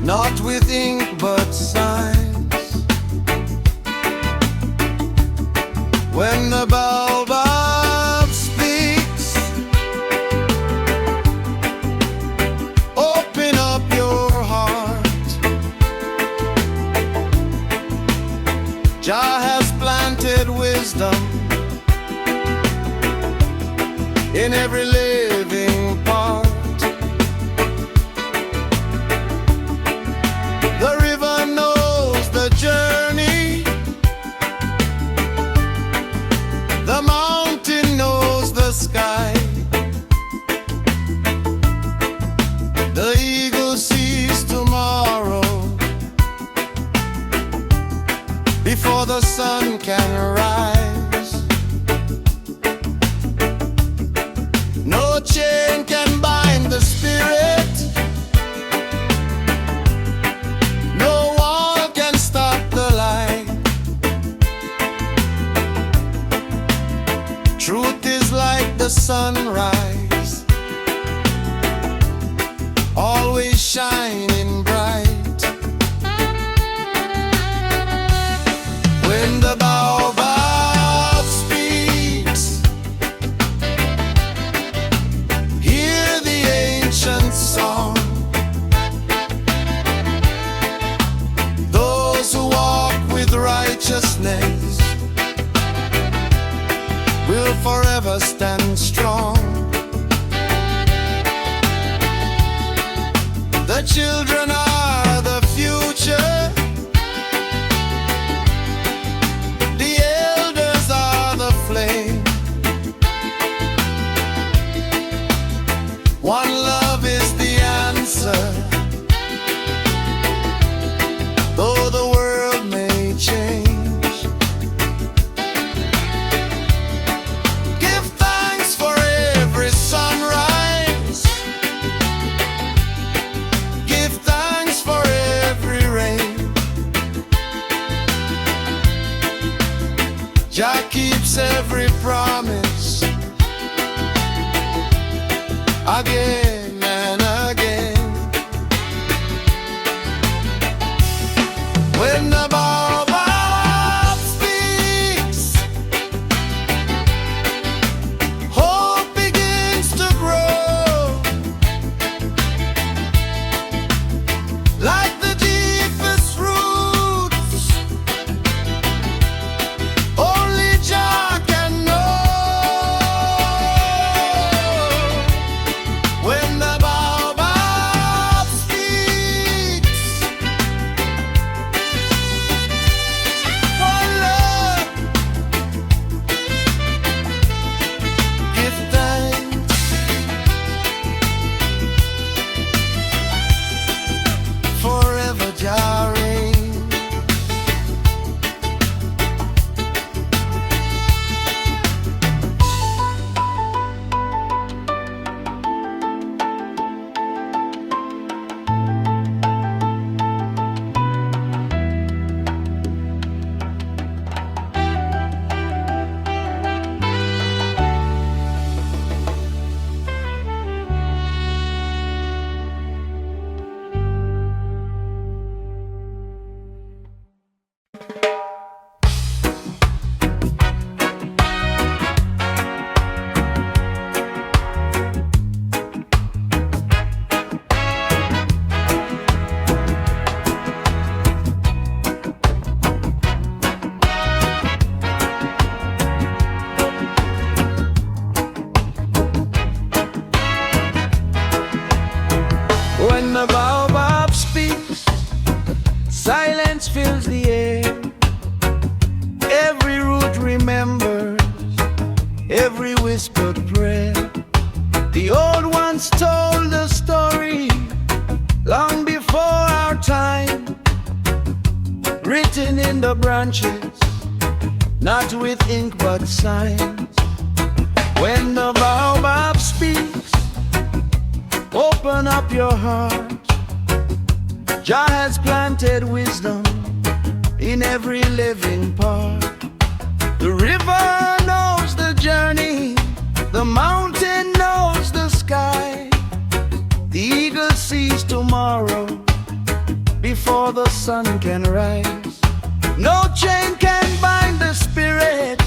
not with ink but signs. When the baobab speaks, open up your heart. Jah has planted wisdom in every living part. The river knows the journey, the mountain knows the sky, the eagle sees tomorrow before the sun can rise. No chain can bind the spirit, no wall can stop the light. Truth is like the sunrise, always shining bright. When the baobab speaks, hear the ancient song. Those who walk with righteousness will forever stand strong. The children are the future, the elders are the flame. One love is the answer, though the world may change. Give thanks for every sunrise, give thanks for every rain. Jah keeps every promise again and again. When the baobab speaks, hope begins to grow. Like the deepest roots, only Jah can know. When the baobab speaks, one love, give thanks. Forever Jah reign. When the baobab speaks, silence fills the air. Every root remembers every whispered prayer. The old ones told the story long before our time, written in the branches, not with ink but signs. When the baobab speaks, open up your heart. Jah has planted wisdom in every living part. The river knows the journey, the mountain knows the sky, the eagle sees tomorrow before the sun can rise. No chain can bind the spirit,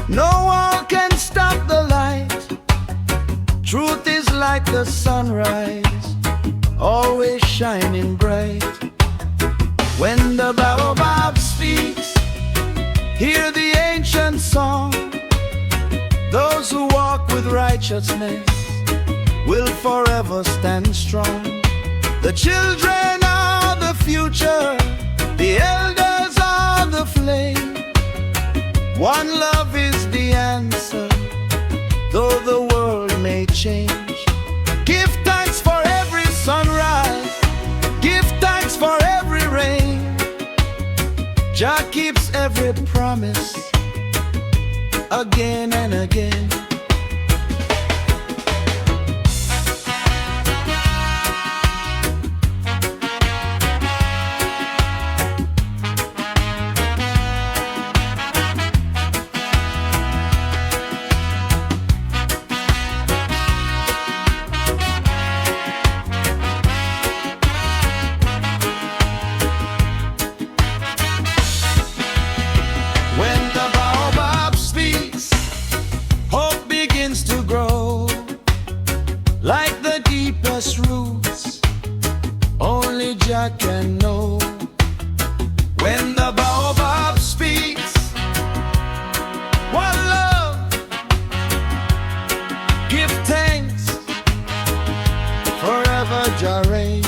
no wall can stop the light. Truth is like the sunrise, always shining bright. When the baobab speaks, hear the ancient song. Those who walk with righteousness will forever stand strong. The children are the future, the elders are the flame. One love is the answer, though the world may change. Give thanks for every sunrise, give thanks for every rain. Jah keeps every promise again and again. When the baobab speaks, hope begins to grow. Like the deepest roots, only Jah can know. When the baobab speaks, one love, give thanks, forever Jah reign.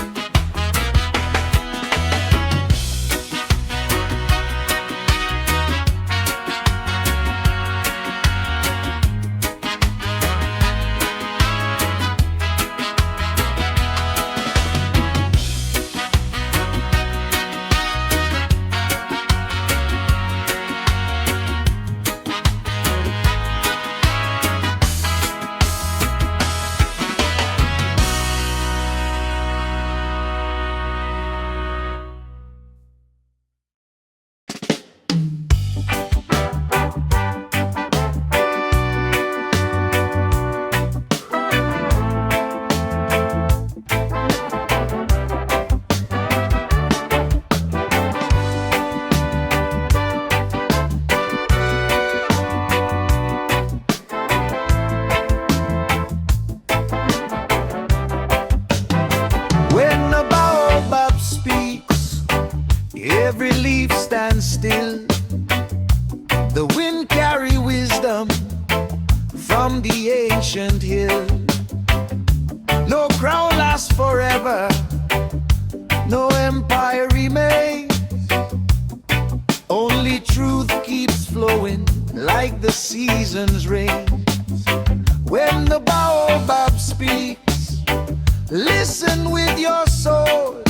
When the baobab speaks, every leaf stands still. The wind carry wisdom from the ancient hill. No crown lasts forever, no empire remains. Only truth keeps flowing like the seasons' rain. When the baobab speaks, listen with your soul.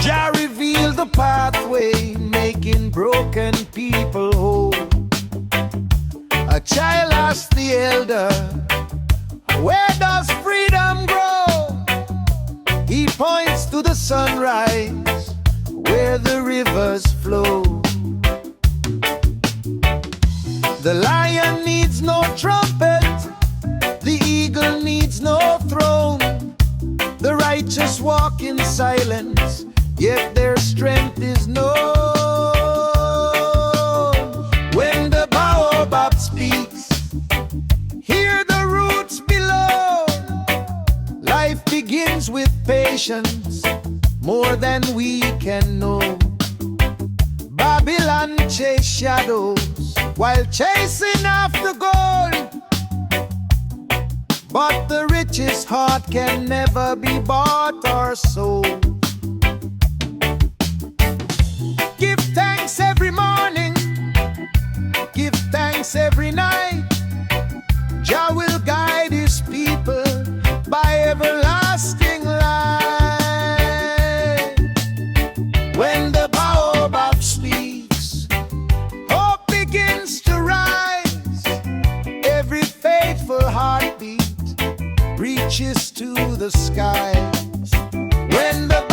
Jah reveal the pathway, making broken people whole. A child asks the elder, where does freedom grow? He points to the sunrise, where the rivers flow. The lion needs no trumpet, the eagle needs no throne. The righteous walk in silence, yet their strength is known. When the baobab speaks, hear the roots below. Life begins with patience, more than we can know. Babylon chase shadows while chasing after gold, but the richest heart can never be bought or sold. Give thanks every morning, give thanks every night. Jah will guide his people by everlasting light. When the baobab speaks, hope begins to rise. Every faithful heartbeat reaches to the skies. When the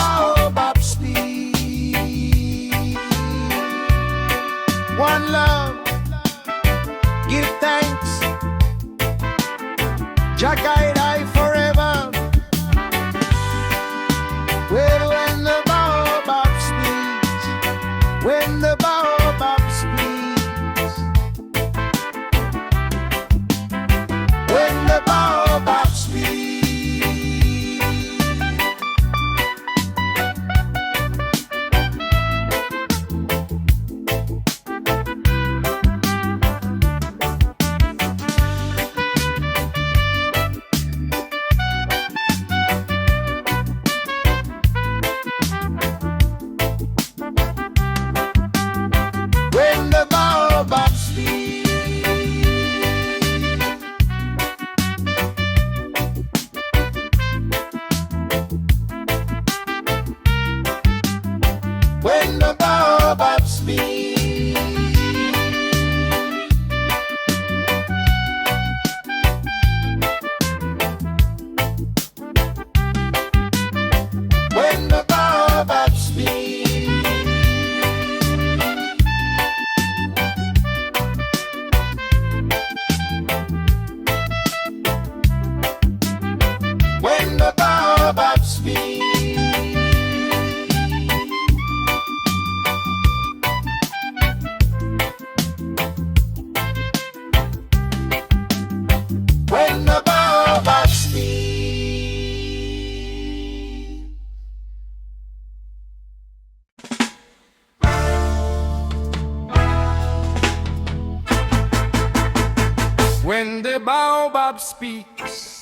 When the baobab speaks,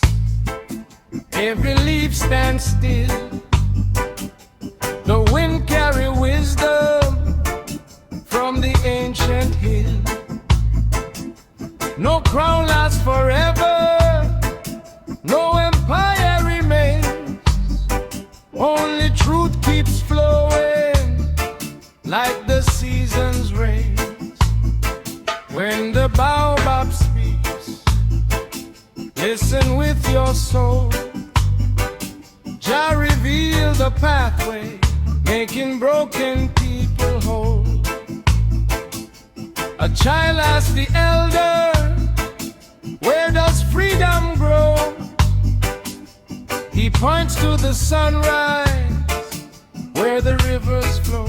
every leaf stands still. The wind carry wisdom from the ancient hill. No crown lasts forever, no empire remains. Only truth keeps flowing like the season's rain. When the baobab speaks, listen with your soul. Jah reveal the pathway, making broken people whole. A child asks the elder, where does freedom grow? He points to the sunrise, where the rivers flow.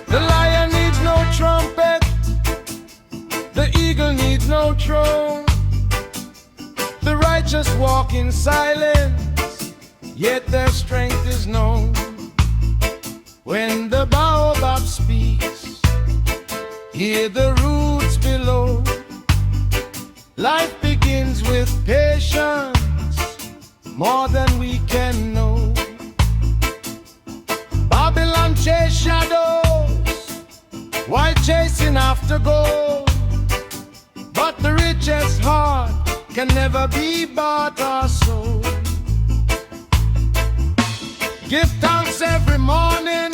The lion needs no trumpet, the eagle needs no throne. The righteous walk in silence, yet their strength is known. When the baobab speaks, hear the roots below. Life begins with patience, more than we can know. Babylon chase shadows while chasing after gold, but the richest heart can never be bought or sold. Give thanks every morning,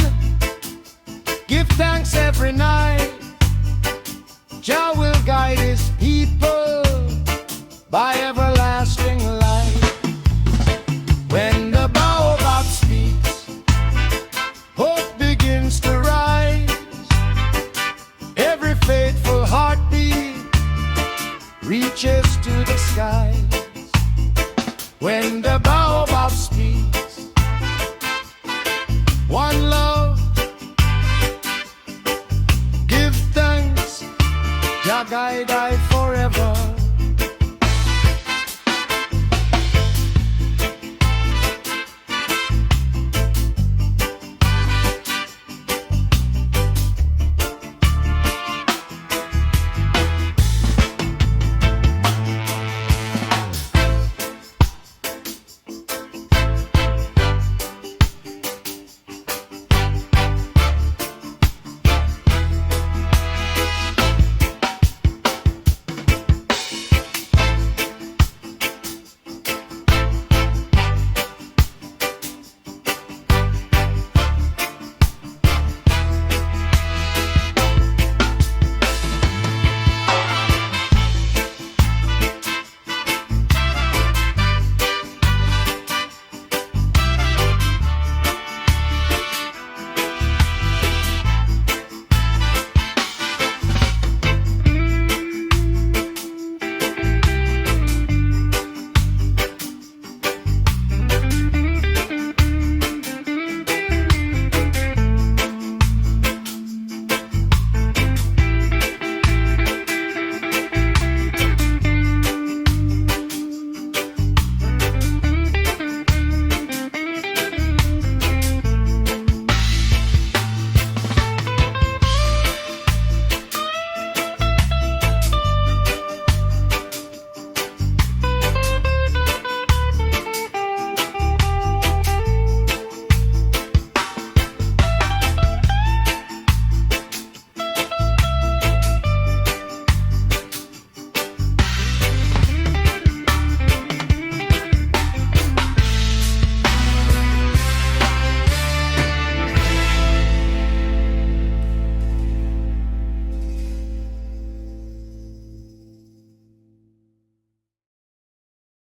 give thanks every night. Jah will guide his people by everlasting light. When the baobab speaks, hope begins to rise. Every faithful heartbeat reaches to the skies. When the baobab speaks, one love, give thanks, Jah guide I